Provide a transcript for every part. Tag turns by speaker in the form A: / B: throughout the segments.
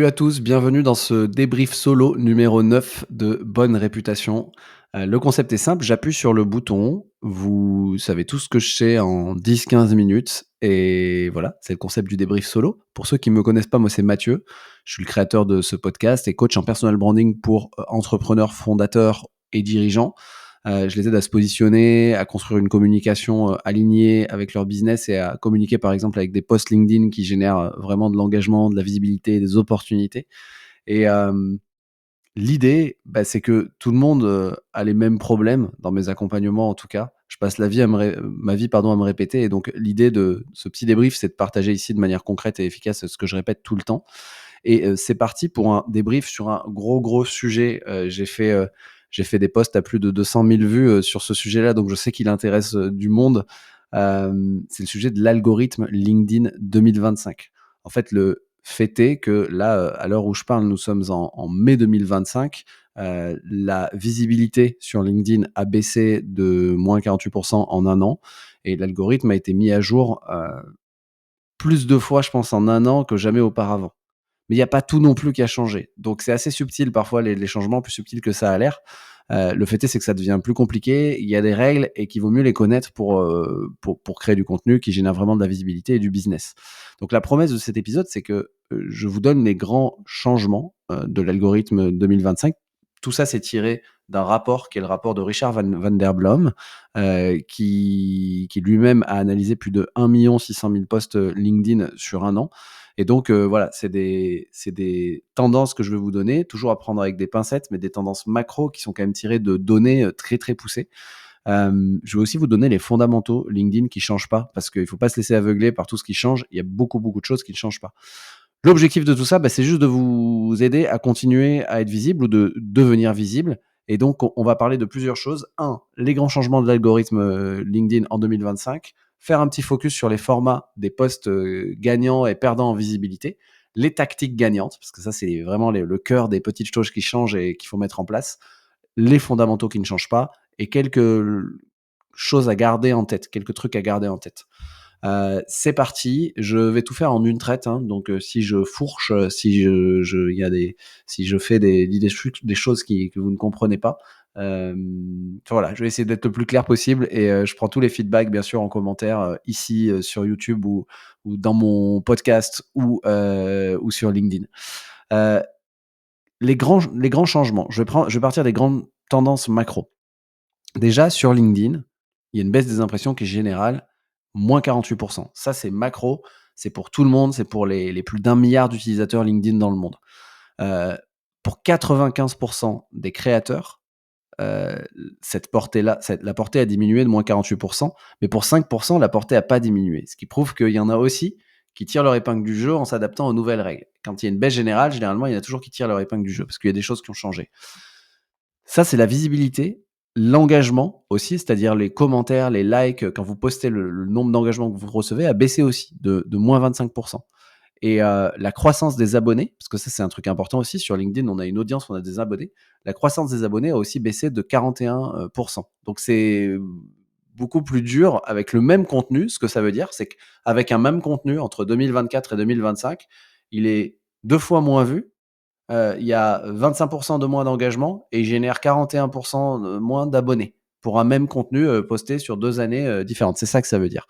A: Salut à tous, bienvenue dans ce débrief solo numéro 9 de Bonne Réputation. Le concept est simple, j'appuie sur le bouton, vous savez tout ce que je sais en 10-15 minutes et voilà, c'est le concept du débrief solo. Pour ceux qui ne me connaissent pas, moi c'est Mathieu, je suis le créateur de ce podcast et coach en personal branding pour entrepreneurs, fondateurs et dirigeants. Je les aide à se positionner, à construire une communication alignée avec leur business et à communiquer par exemple avec des posts LinkedIn qui génèrent vraiment de l'engagement, de la visibilité, des opportunités. Et l'idée, c'est que tout le monde a les mêmes problèmes dans mes accompagnements en tout cas. Je passe ma vie à me répéter et donc l'idée de ce petit débrief, c'est de partager ici de manière concrète et efficace ce que je répète tout le temps. Et c'est parti pour un débrief sur un gros sujet. J'ai fait des posts à plus de 200 000 vues sur ce sujet-là, donc je sais qu'il intéresse du monde. C'est le sujet de l'algorithme LinkedIn 2025. En fait, le fait est que là, à l'heure où je parle, nous sommes en mai 2025. La visibilité sur LinkedIn a baissé de moins 48% en un an et l'algorithme a été mis à jour plus de fois, je pense, en un an que jamais auparavant. Mais il n'y a pas tout non plus qui a changé. Donc c'est assez subtil parfois les changements, plus subtils que ça a l'air. Le fait est, c'est que ça devient plus compliqué. Il y a des règles et qu'il vaut mieux les connaître pour créer du contenu qui génère vraiment de la visibilité et du business. Donc la promesse de cet épisode, c'est que je vous donne les grands changements de l'algorithme 2025. Tout ça, c'est tiré d'un rapport qui est le rapport de Richard Van der Blom, qui lui-même a analysé plus de 1 600 000 posts LinkedIn sur un an. Et donc, voilà, c'est des tendances que je vais vous donner, toujours à prendre avec des pincettes, mais des tendances macro qui sont quand même tirées de données très, très poussées. Je vais aussi vous donner les fondamentaux LinkedIn qui ne changent pas, parce qu'il ne faut pas se laisser aveugler par tout ce qui change. Il y a beaucoup de choses qui ne changent pas. L'objectif de tout ça, c'est juste de vous aider à continuer à être visible ou de devenir visible. Et donc, on va parler de plusieurs choses. Un, les grands changements de l'algorithme LinkedIn en 2025. Faire un petit focus sur les formats des posts gagnants et perdants en visibilité. Les tactiques gagnantes, parce que ça, c'est vraiment le cœur des petites choses qui changent et qu'il faut mettre en place. Les fondamentaux qui ne changent pas. Et quelques choses à garder en tête, quelques trucs à garder en tête. C'est parti, je vais tout faire en une traite, hein, donc si je fourche, si je fais des choses que vous ne comprenez pas, voilà, je vais essayer d'être le plus clair possible et je prends tous les feedbacks bien sûr en commentaire ici sur YouTube ou dans mon podcast ou sur LinkedIn. Heu, les grands changements, je vais partir des grandes tendances macro. Déjà, sur LinkedIn, il y a une baisse des impressions qui est générale, moins 48%. Ça, c'est macro, c'est pour tout le monde, c'est pour les plus d'1 milliard d'utilisateurs LinkedIn dans le monde. Heu, pour 95% des créateurs, heu, la portée a diminué de moins 48%, mais pour 5%, la portée a pas diminué. Ce qui prouve qu'il y en a aussi qui tirent leur épingle du jeu en s'adaptant aux nouvelles règles. Quand il y a une baisse générale, généralement, il y en a toujours qui tirent leur épingle du jeu parce qu'il y a des choses qui ont changé. Ça, c'est la visibilité. L'engagement aussi, c'est-à-dire les commentaires, les likes, quand vous postez, le nombre d'engagements que vous recevez a baissé aussi de moins 25%. Et la croissance des abonnés, parce que ça, c'est un truc important aussi. Sur LinkedIn, on a une audience, on a des abonnés. La croissance des abonnés a aussi baissé de 41%. Donc, c'est beaucoup plus dur avec le même contenu. Ce que ça veut dire, c'est qu'avec un même contenu, entre 2024 et 2025, il est 2 fois moins vu, il y a 25% de moins d'engagement et il génère 41% de moins d'abonnés pour un même contenu posté sur 2 années différentes. C'est ça que ça veut dire.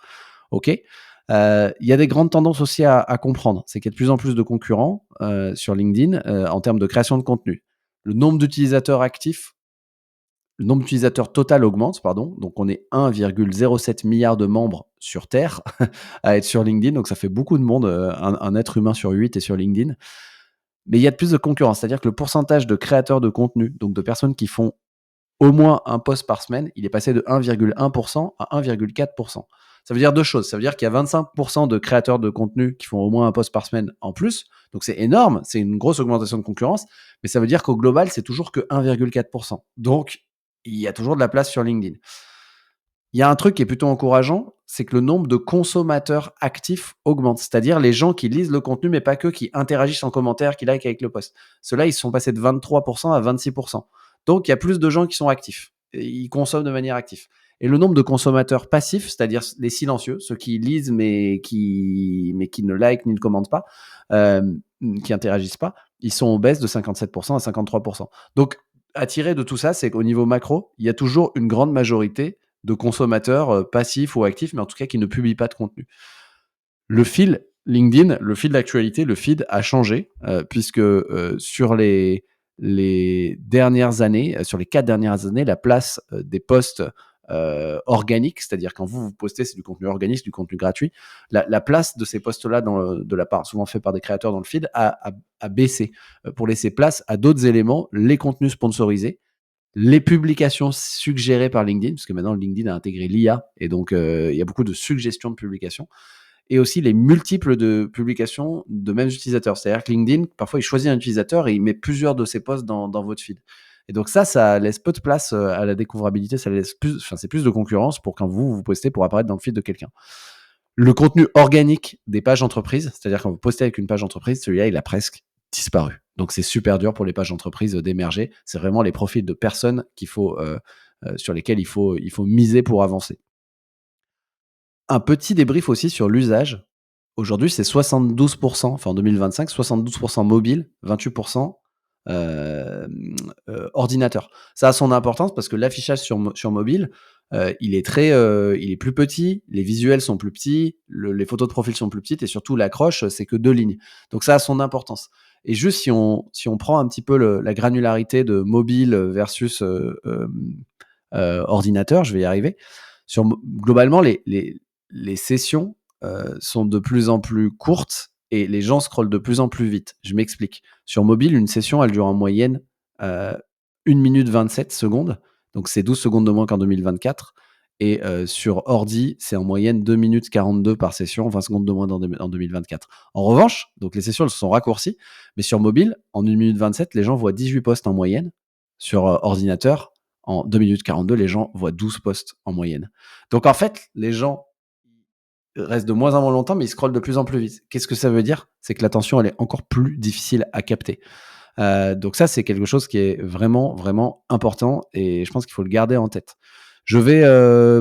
A: OK. Il y a des grandes tendances aussi à comprendre. C'est qu'il y a de plus en plus de concurrents sur LinkedIn en termes de création de contenu. Le nombre d'utilisateurs actifs, le nombre d'utilisateurs total augmente, pardon. Donc on est 1,07 milliard de membres sur Terre à être sur LinkedIn. Donc ça fait beaucoup de monde. Un être humain sur 8 est sur LinkedIn. Mais il y a de plus de concurrence, c'est-à-dire que le pourcentage de créateurs de contenu, donc de personnes qui font au moins un post par semaine, il est passé de 1,1% à 1,4%. Ça veut dire deux choses. Ça veut dire qu'il y a 25% de créateurs de contenu qui font au moins un post par semaine en plus. Donc c'est énorme, c'est une grosse augmentation de concurrence, mais ça veut dire qu'au global, c'est toujours que 1,4%. Donc il y a toujours de la place sur LinkedIn. Il y a un truc qui est plutôt encourageant, c'est que le nombre de consommateurs actifs augmente. C'est-à-dire les gens qui lisent le contenu, mais pas que, qui interagissent en commentaire, qui like avec le post. Ceux-là, ils sont passés de 23% à 26%. Donc, il y a plus de gens qui sont actifs. Et ils consomment de manière active. et le nombre de consommateurs passifs, c'est-à-dire les silencieux, ceux qui lisent mais qui ne like ni ne commentent pas, qui interagissent pas, ils sont en baisse de 57% à 53%. Donc, à tirer de tout ça, c'est qu'au niveau macro, il y a toujours une grande majorité de consommateurs passifs ou actifs, mais en tout cas qui ne publient pas de contenu. Le fil LinkedIn, le fil d'actualité, le feed a changé, puisque, sur les dernières années, sur les 4 dernières années, la place, des posts, organiques, c'est-à-dire quand vous postez, c'est du contenu organique, du contenu gratuit. La place de ces posts-là de la part souvent fait par des créateurs dans le feed a baissé, pour laisser place à d'autres éléments, les contenus sponsorisés, les publications suggérées par LinkedIn, parce que maintenant LinkedIn a intégré l'IA et donc, il y a beaucoup de suggestions de publications et aussi les multiples de publications de mêmes utilisateurs. C'est-à-dire que LinkedIn, parfois, il choisit un utilisateur et il met plusieurs de ses posts dans votre feed. Et donc ça laisse peu de place à la découvrabilité, ça laisse plus, enfin, c'est plus de concurrence pour quand vous postez pour apparaître dans le feed de quelqu'un. Le contenu organique des pages entreprises, c'est-à-dire quand vous postez avec une page entreprise, celui-là, il a presque disparu. Donc c'est super dur pour les pages entreprises d'émerger. C'est vraiment les profils de personnes sur lesquels il faut miser pour avancer. Un petit débrief aussi sur l'usage. Aujourd'hui, c'est 72%, enfin en 2025, 72% mobile, 28% ordinateur. Ça a son importance parce que l'affichage sur mobile, il est plus petit, les visuels sont plus petits, les photos de profil sont plus petites et surtout l'accroche, c'est que 2 lignes. Donc ça a son importance. Et juste si on prend un petit peu la granularité de mobile versus ordinateur, je vais y arriver. Globalement, les sessions sont de plus en plus courtes et les gens scrollent de plus en plus vite. Je m'explique. Sur mobile, une session, elle dure en moyenne 1 minute 27 secondes. Donc, c'est 12 secondes de moins qu'en 2024. Et sur ordi, c'est en moyenne 2 minutes 42 par session, 20 secondes de moins en 2024. En revanche, donc les sessions, elles se sont raccourcies. Mais sur mobile, en 1 minute 27, les gens voient 18 posts en moyenne. Sur ordinateur, en 2 minutes 42, les gens voient 12 posts en moyenne. Donc, en fait, les gens restent de moins en moins longtemps, mais ils scrollent de plus en plus vite. Qu'est-ce que ça veut dire? C'est que l'attention, elle est encore plus difficile à capter. Donc ça, c'est quelque chose qui est vraiment, vraiment important et je pense qu'il faut le garder en tête. Je vais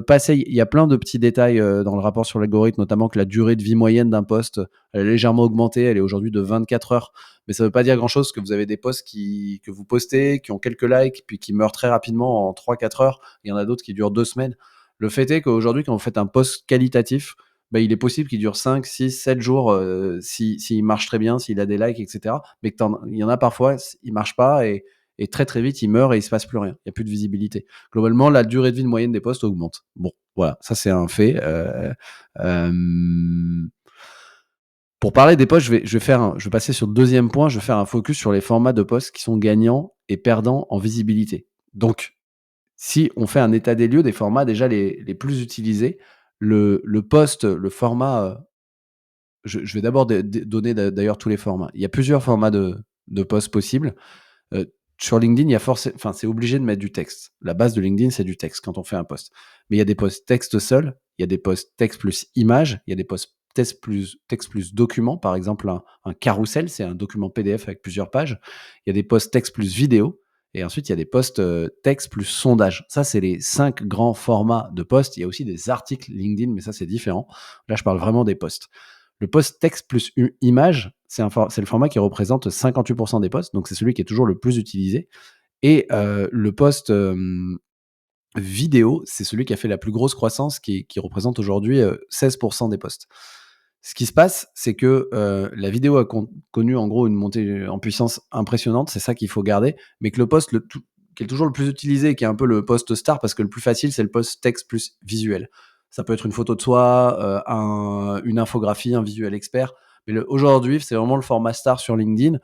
A: passer, il y a plein de petits détails dans le rapport sur l'algorithme, notamment que la durée de vie moyenne d'un post, elle est légèrement augmentée, elle est aujourd'hui de 24 heures, mais ça ne veut pas dire grand-chose que vous avez des posts que vous postez, qui ont quelques likes, puis qui meurent très rapidement en 3-4 heures. Il y en a d'autres qui durent 2 semaines. Le fait est qu'aujourd'hui, quand vous faites un post qualitatif, bah, il est possible qu'il dure 5, 6, 7 jours s'il marche très bien, s'il a des likes, etc. Mais il y en a parfois, il marche pas et très très vite, il meurt et il se passe plus rien. Il n'y a plus de visibilité. Globalement, la durée de vie moyenne des posts augmente. Bon, voilà, ça c'est un fait. Euh, pour parler des posts, je vais passer sur le deuxième point. Je vais faire un focus sur les formats de posts qui sont gagnants et perdants en visibilité. Donc, si on fait un état des lieux des formats déjà les plus utilisés, le post, le format, je vais d'abord donner d'ailleurs tous les formats. Il y a plusieurs formats de posts possibles. Sur LinkedIn, il y a enfin, c'est obligé de mettre du texte. La base de LinkedIn, c'est du texte quand on fait un post. Mais il y a des posts texte seul, il y a des posts texte plus image, il y a des posts texte plus document. Par exemple, un carrousel, c'est un document PDF avec plusieurs pages. Il y a des posts texte plus vidéo. Et ensuite, il y a des posts texte plus sondage. Ça, c'est les 5 grands formats de posts. Il y a aussi des articles LinkedIn, mais ça, c'est différent. Là, je parle vraiment des posts. Le post texte plus image, c'est le format qui représente 58% des posts, donc c'est celui qui est toujours le plus utilisé. Et le post vidéo, c'est celui qui a fait la plus grosse croissance, qui représente aujourd'hui 16% des posts. Ce qui se passe, c'est que la vidéo a connu en gros une montée en puissance impressionnante, c'est ça qu'il faut garder, mais que le post qui est toujours le plus utilisé, qui est un peu le post star, parce que le plus facile, c'est le post texte plus visuel. Ça peut être une photo de soi, une infographie, un visuel expert, mais aujourd'hui, c'est vraiment le format star sur LinkedIn,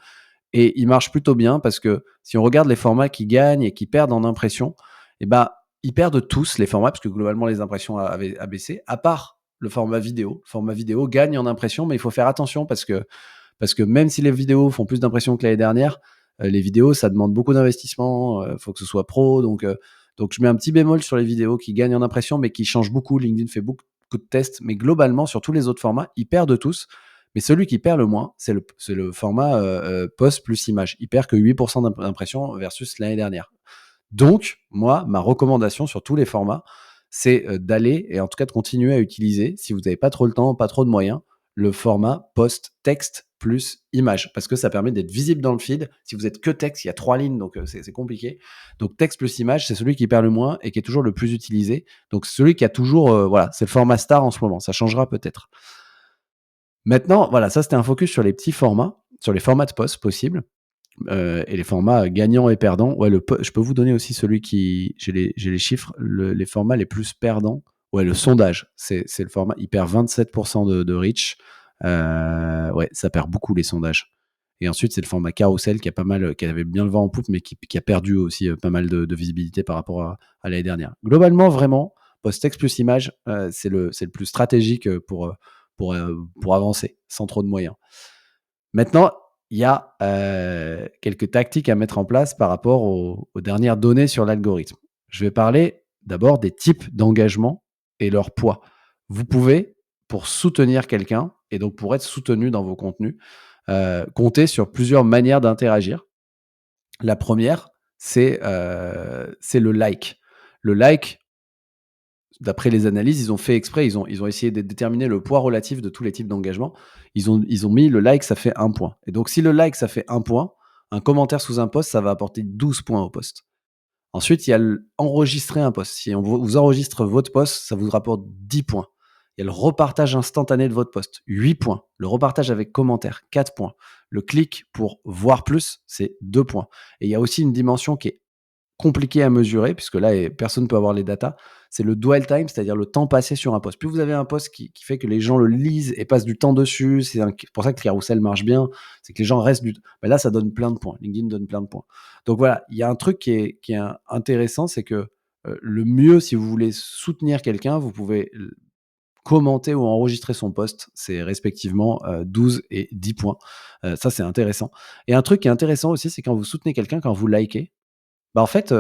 A: et il marche plutôt bien parce que si on regarde les formats qui gagnent et qui perdent en impression, eh ben, ils perdent tous les formats, parce que globalement, les impressions avaient baissé, à part le format vidéo. Le format vidéo gagne en impression, mais il faut faire attention parce que même si les vidéos font plus d'impressions que l'année dernière, les vidéos, ça demande beaucoup d'investissement, faut que ce soit pro. Donc, je mets un petit bémol sur les vidéos qui gagnent en impression, mais qui changent beaucoup. LinkedIn fait beaucoup de tests, mais globalement, sur tous les autres formats, ils perdent tous. Mais celui qui perd le moins, c'est le format post plus image. Il perd que 8% d'impression versus l'année dernière. Donc, moi, ma recommandation sur tous les formats, c'est, d'aller et en tout cas de continuer à utiliser, si vous n'avez pas trop le temps, pas trop de moyens, le format post texte plus image. Parce que ça permet d'être visible dans le feed. Si vous êtes que texte, il y a 3 lignes, donc c'est compliqué. Donc texte plus image, c'est celui qui perd le moins et qui est toujours le plus utilisé. Donc celui qui a toujours, voilà, c'est le format star en ce moment. Ça changera peut-être. Maintenant, voilà, ça c'était un focus sur les petits formats, sur les formats de posts possibles. Et les formats gagnants et perdants. Ouais, je peux vous donner aussi celui qui j'ai les chiffres, les formats les plus perdants. Ouais, le sondage, c'est le format, il perd 27 de reach. Ouais, ça perd beaucoup les sondages. Et ensuite, c'est le format carousel qui a pas mal, qui avait bien le vent en poupe, mais qui a perdu aussi, pas mal de visibilité par rapport à l'année dernière. Globalement, vraiment, post-texte plus image, c'est le plus stratégique, pour avancer sans trop de moyens. Maintenant, il y a, quelques tactiques à mettre en place par rapport aux dernières données sur l'algorithme. Je vais parler d'abord des types d'engagement et leur poids. Vous pouvez, pour soutenir quelqu'un et donc pour être soutenu dans vos contenus, compter sur plusieurs manières d'interagir. La première, c'est le like. Le like, d'après les analyses, ils ont fait exprès, ils ont essayé de déterminer le poids relatif de tous les types d'engagement. Ils ont mis le like, ça fait 1 point. Et donc, si le like, ça fait 1 point, un commentaire sous un post, ça va apporter 12 points au post. Ensuite, il y a enregistrer un post. Si on vous enregistre votre post, ça vous rapporte 10 points. Il y a le repartage instantané de votre post, 8 points. Le repartage avec commentaire, 4 points. Le clic pour voir plus, c'est 2 points. Et il y a aussi une dimension qui est compliqué à mesurer, puisque là, personne ne peut avoir les datas, c'est le dwell time, c'est-à-dire le temps passé sur un post. Plus vous avez un post qui fait que les gens le lisent et passent du temps dessus, c'est pour ça que le carousel marche bien, c'est que les gens restent mais là, ça donne plein de points. LinkedIn donne plein de points. Donc voilà, il y a un truc qui est intéressant, c'est que le mieux, si vous voulez soutenir quelqu'un, vous pouvez commenter ou enregistrer son post, c'est respectivement 12 et 10 points. Ça, c'est intéressant. Et un truc qui est intéressant aussi, c'est quand vous soutenez quelqu'un, quand vous likez, bah, en fait,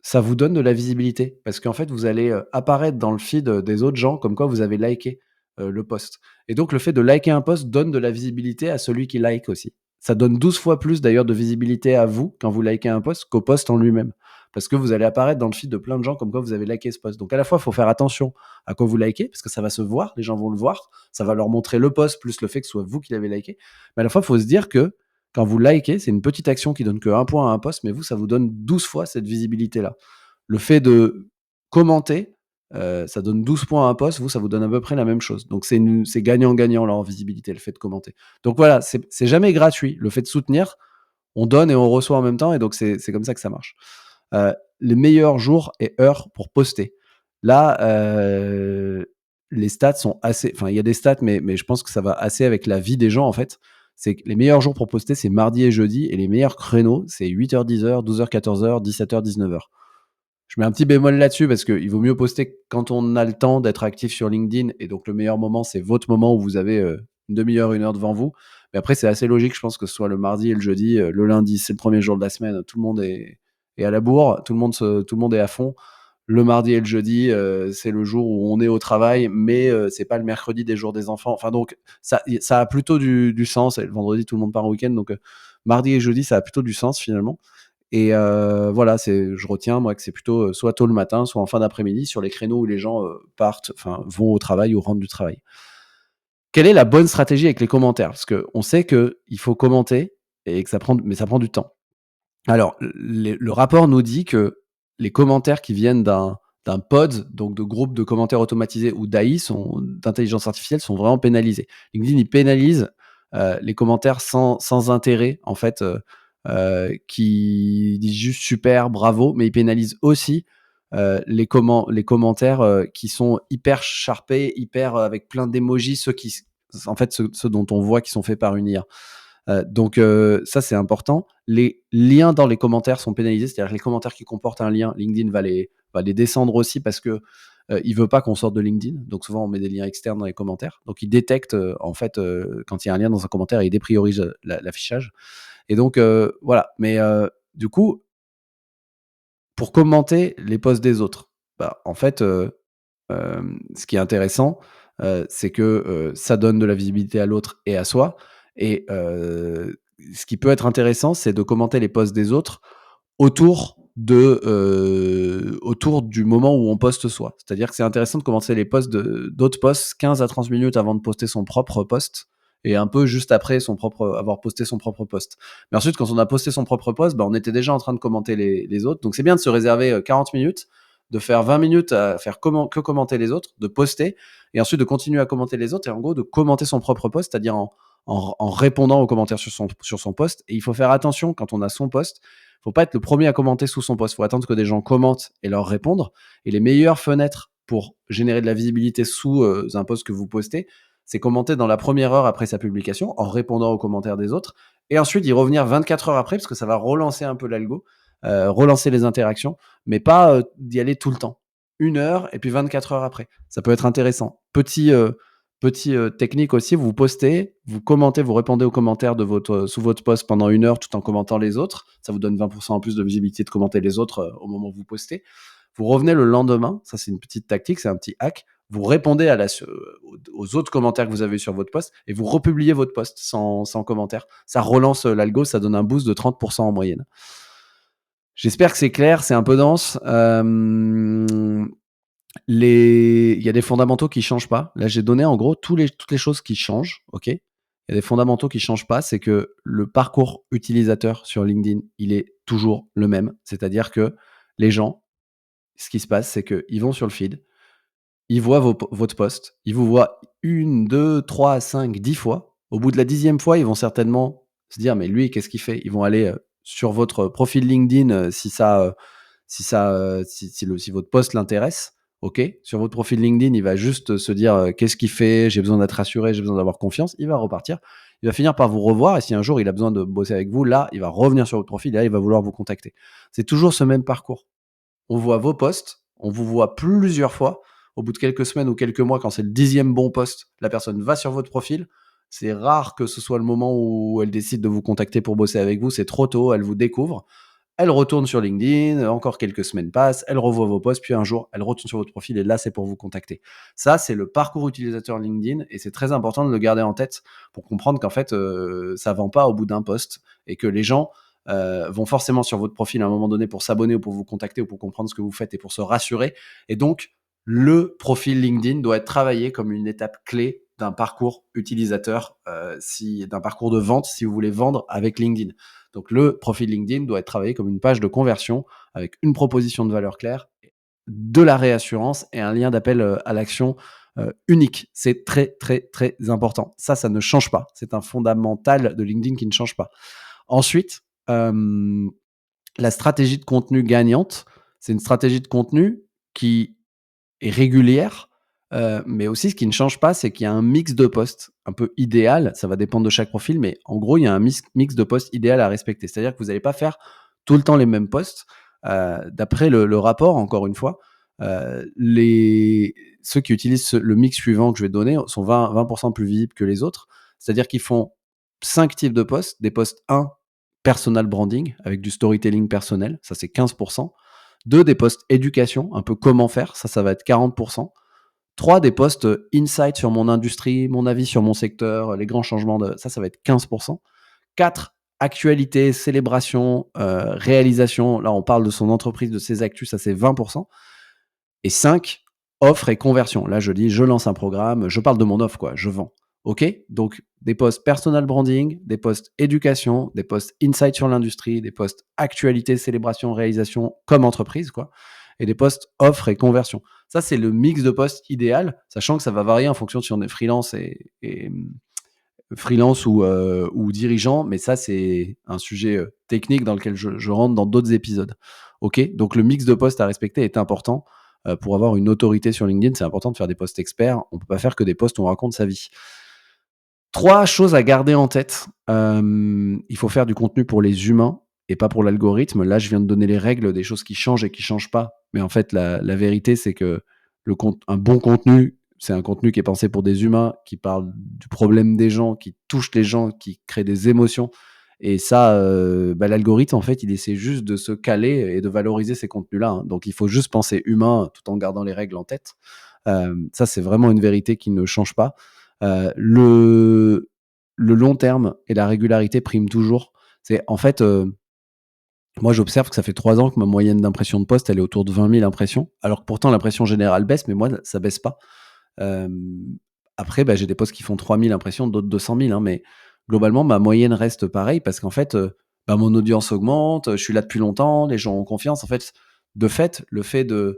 A: ça vous donne de la visibilité parce qu'en fait, vous allez, apparaître dans le feed, des autres gens comme quoi vous avez liké, le post et donc le fait de liker un post donne de la visibilité à celui qui like aussi. Ça donne 12 fois plus d'ailleurs de visibilité à vous quand vous likez un post qu'au post en lui-même. Parce que vous allez apparaître dans le feed de plein de gens comme quoi vous avez liké ce post. Donc à la fois, il faut faire attention à quoi vous likez parce que ça va se voir, les gens vont le voir, ça va leur montrer le post plus le fait que ce soit vous qui l'avez liké. Mais à la fois, il faut se dire que quand vous likez, c'est une petite action qui donne que 1 point à un post, mais vous, ça vous donne 12 fois cette visibilité-là. Le fait de commenter, ça donne 12 points à un post, vous, ça vous donne à peu près la même chose. Donc c'est gagnant-gagnant là en visibilité, le fait de commenter. Donc voilà, c'est jamais gratuit. Le fait de soutenir, on donne et on reçoit en même temps et donc c'est comme ça que ça marche. Les meilleurs jours et heures pour poster. Là, les stats sont assez, enfin, il y a des stats, mais je pense que ça va assez avec la vie des gens, en fait. C'est que les meilleurs jours pour poster, c'est mardi et jeudi et les meilleurs créneaux, c'est 8h-10h, 12h-14h, 17h-19h. Je mets un petit bémol là-dessus parce qu'il vaut mieux poster quand on a le temps d'être actif sur LinkedIn et donc le meilleur moment, c'est votre moment où vous avez, une demi-heure, 1 heure devant vous. Mais après, c'est assez logique, je pense que ce soit le mardi et le jeudi. Le lundi, c'est le premier jour de la semaine, tout le monde est à la bourre, tout le monde est à fond. Le mardi et le jeudi, c'est le jour où on est au travail, mais c'est pas le mercredi des jours des enfants. Enfin donc ça a plutôt du sens et le vendredi, tout le monde part en week-end donc mardi et jeudi, ça a plutôt du sens finalement et voilà, je retiens moi que c'est plutôt, soit tôt le matin, soit en fin d'après-midi sur les créneaux où les gens, partent, enfin vont au travail ou rentrent du travail. Quelle est la bonne stratégie avec les commentaires? Parce qu'on sait qu'il faut commenter et que ça prend du temps. Alors, le rapport nous dit que les commentaires qui viennent d'un pod, donc de groupe de commentaires automatisés ou d'AI d'intelligence artificielle sont vraiment pénalisés. LinkedIn, il pénalise, les commentaires sans intérêt en fait, qui disent juste: «Super, bravo», mais il pénalise aussi, les commentaires, qui sont hyper sharpés, hyper, avec plein d'émojis, ceux dont on voit qu'ils sont faits par une IA. Donc ça, c'est important. Les liens dans les commentaires sont pénalisés, c'est-à-dire que les commentaires qui comportent un lien, LinkedIn va les descendre aussi parce que, il veut pas qu'on sorte de LinkedIn. Donc souvent, on met des liens externes dans les commentaires. Donc il détecte, en fait, quand il y a un lien dans un commentaire, il dépriorise, l'affichage et donc voilà. Mais du coup, pour commenter les posts des autres, bah, en fait, ce qui est intéressant, c'est que, ça donne de la visibilité à l'autre et à soi et ce qui peut être intéressant, c'est de commenter les posts des autres autour autour du moment où on poste soi. C'est-à-dire que c'est intéressant de commencer les posts d'autres posts 15 à 30 minutes avant de poster son propre post et un peu juste après avoir posté son propre post. Mais ensuite, quand on a posté son propre post, on était déjà en train de commenter les autres. Donc c'est bien de se réserver 40 minutes, de faire 20 minutes à faire que commenter les autres, de poster et ensuite de continuer à commenter les autres et en gros de commenter son propre post, c'est-à-dire en répondant aux commentaires sur son post. Et il faut faire attention quand on a son post. Faut pas être le premier à commenter sous son post. Faut attendre que des gens commentent et leur répondre. Et les meilleures fenêtres pour générer de la visibilité sous un post que vous postez, c'est commenter dans la première heure après sa publication en répondant aux commentaires des autres. Et ensuite y revenir 24 heures après parce que ça va relancer un peu l'algo, relancer les interactions, mais pas d'y aller tout le temps. 1 heure et puis 24 heures après. Ça peut être intéressant. Petit technique aussi, vous postez, vous commentez, vous répondez aux commentaires sous votre post pendant 1 heure tout en commentant les autres. Ça vous donne 20% en plus de visibilité de commenter les autres au moment où vous postez. Vous revenez le lendemain, ça c'est une petite tactique, c'est un petit hack. Vous répondez aux autres commentaires que vous avez sur votre post et vous republiez votre post sans commentaire. Ça relance l'algo, ça donne un boost de 30% en moyenne. J'espère que c'est clair, c'est un peu dense. Il y a des fondamentaux qui changent pas. Là, j'ai donné en gros toutes les choses qui changent, ok. Il y a des fondamentaux qui changent pas, c'est que le parcours utilisateur sur LinkedIn, il est toujours le même. C'est-à-dire que les gens, ce qui se passe, c'est qu'ils vont sur le feed, ils voient votre post, ils vous voient 1, 2, 3, 5, 10 fois. Au bout de la 10e fois, ils vont certainement se dire: «Mais lui, qu'est-ce qu'il fait?» Ils vont aller, sur votre profil LinkedIn, si votre post l'intéresse, OK. Sur votre profil LinkedIn, il va juste se dire, «Qu'est-ce qu'il fait? J'ai besoin d'être rassuré, j'ai besoin d'avoir confiance». Il va repartir. Il va finir par vous revoir et si un jour il a besoin de bosser avec vous, là, il va revenir sur votre profil et là, il va vouloir vous contacter. C'est toujours ce même parcours. On voit vos posts, on vous voit plusieurs fois. Au bout de quelques semaines ou quelques mois, quand c'est le 10e bon post, la personne va sur votre profil. C'est rare que ce soit le moment où elle décide de vous contacter pour bosser avec vous. C'est trop tôt, elle vous découvre. Elle retourne sur LinkedIn, encore quelques semaines passent, elle revoit vos posts, puis un jour, elle retourne sur votre profil et là, c'est pour vous contacter. Ça, c'est le parcours utilisateur LinkedIn et c'est très important de le garder en tête pour comprendre qu'en fait, ça vend pas au bout d'un post et que les gens vont forcément sur votre profil à un moment donné pour s'abonner ou pour vous contacter ou pour comprendre ce que vous faites et pour se rassurer. Et donc, le profil LinkedIn doit être travaillé comme une étape clé d'un parcours utilisateur, d'un parcours de vente si vous voulez vendre avec LinkedIn. Donc, le profil LinkedIn doit être travaillé comme une page de conversion avec une proposition de valeur claire, de la réassurance et un lien d'appel à l'action unique. C'est très, très, très important. Ça ne change pas. C'est un fondamental de LinkedIn qui ne change pas. Ensuite, la stratégie de contenu gagnante, c'est une stratégie de contenu qui est régulière, mais aussi ce qui ne change pas, c'est qu'il y a un mix de posts un peu idéal. Ça va dépendre de chaque profil, mais en gros, il y a un mix de posts idéal à respecter. C'est-à-dire que vous n'allez pas faire tout le temps les mêmes posts. D'après le rapport, encore une fois, ceux qui utilisent le mix suivant que je vais donner sont 20% plus visibles que les autres. C'est-à-dire qu'ils font 5 types de posts. Des posts 1, personal branding, avec du storytelling personnel, ça c'est 15%. 2, des posts éducation, un peu comment faire, ça va être 40%. 3, des posts insight sur mon industrie, mon avis sur mon secteur, les grands changements, ça va être 15%. 4, actualité, célébration, réalisation, là on parle de son entreprise, de ses actus, ça c'est 20%. Et 5, offre et conversion. Là, je dis, je lance un programme, je parle de mon offre, quoi, je vends. OK? Donc, des posts personal branding, des posts éducation, des posts insight sur l'industrie, des posts actualité, célébration, réalisation comme entreprise, quoi, et des posts offre et conversion. Ça, c'est le mix de posts idéal, sachant que ça va varier en fonction si on est freelance freelance ou dirigeant, mais ça, c'est un sujet technique dans lequel je rentre dans d'autres épisodes. OK? Donc, le mix de posts à respecter est important. Pour avoir une autorité sur LinkedIn, c'est important de faire des posts experts. On peut pas faire que des posts où on raconte sa vie. 3 choses à garder en tête. Il faut faire du contenu pour les humains et pas pour l'algorithme. Là, je viens de donner les règles des choses qui changent et qui changent pas. Mais en fait, la vérité, c'est que un bon contenu, c'est un contenu qui est pensé pour des humains, qui parle du problème des gens, qui touche les gens, qui crée des émotions. Et ça, l'algorithme, en fait, il essaie juste de se caler et de valoriser ces contenus-là, hein. Donc il faut juste penser humain tout en gardant les règles en tête. Ça, c'est vraiment une vérité qui ne change pas. Le long terme et la régularité priment toujours. C'est en fait, Moi, j'observe que ça fait 3 ans que ma moyenne d'impression de post, elle est autour de 20 000 impressions, alors que pourtant l'impression générale baisse, mais moi, ça baisse pas. Hem, Après, bah, j'ai des posts qui font 3 000 impressions, d'autres 200 000, hein, mais globalement, ma moyenne reste pareille parce qu'en fait, bah, mon audience augmente, je suis là depuis longtemps, les gens ont confiance. En fait, de fait, le fait de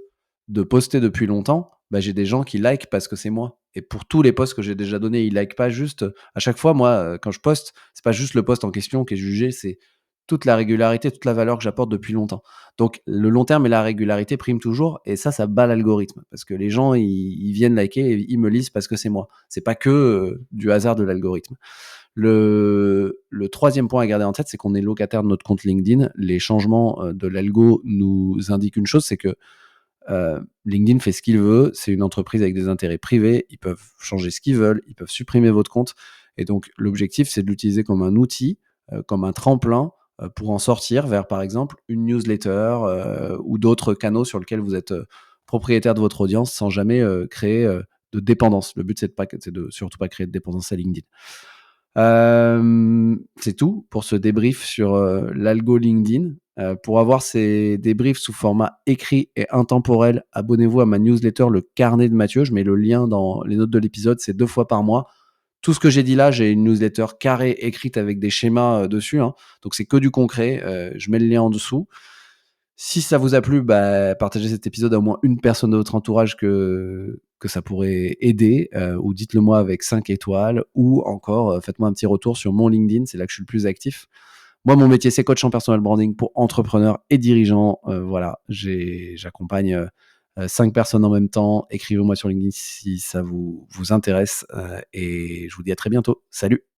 A: poster depuis longtemps, bah, j'ai des gens qui likent parce que c'est moi et pour tous les posts que j'ai déjà donnés, ils likent pas juste, à chaque fois, moi, quand je poste, c'est pas juste le post en question qui est jugé, c'est toute la régularité, toute la valeur que j'apporte depuis longtemps. Donc le long terme et la régularité priment toujours et ça bat l'algorithme parce que les gens, ils viennent liker et ils me lisent parce que c'est moi. C'est pas que, du hasard de l'algorithme. Le 3e point à garder en tête, c'est qu'on est locataire de notre compte LinkedIn. Les changements, de l'algo nous indiquent une chose, c'est que, LinkedIn fait ce qu'il veut. C'est une entreprise avec des intérêts privés. Ils peuvent changer ce qu'ils veulent. Ils peuvent supprimer votre compte et donc l'objectif, c'est de l'utiliser comme un outil, comme un tremplin, pour en sortir vers, par exemple, une newsletter, ou d'autres canaux sur lesquels vous êtes, propriétaire de votre audience sans jamais, créer, de dépendance. Le but, c'est de surtout pas créer de dépendance à LinkedIn. C'est tout pour ce débrief sur, l'algo LinkedIn. Pour avoir ces débriefs sous format écrit et intemporel, abonnez-vous à ma newsletter Le Carnet de Mathieu. Je mets le lien dans les notes de l'épisode, c'est 2 fois par mois. Tout ce que j'ai dit là, j'ai une newsletter carrée écrite avec des schémas, dessus, hein, donc c'est que du concret, je mets le lien en dessous. Si ça vous a plu, bah, partagez cet épisode à au moins une personne de votre entourage que ça pourrait aider, ou dites-le moi avec 5 étoiles ou encore, faites-moi un petit retour sur mon LinkedIn, c'est là que je suis le plus actif. Moi, mon métier, c'est coach en personal branding pour entrepreneurs et dirigeants. Voilà, j'accompagne, 5 personnes en même temps. Écrivez-moi sur LinkedIn si ça vous intéresse, et je vous dis à très bientôt. Salut!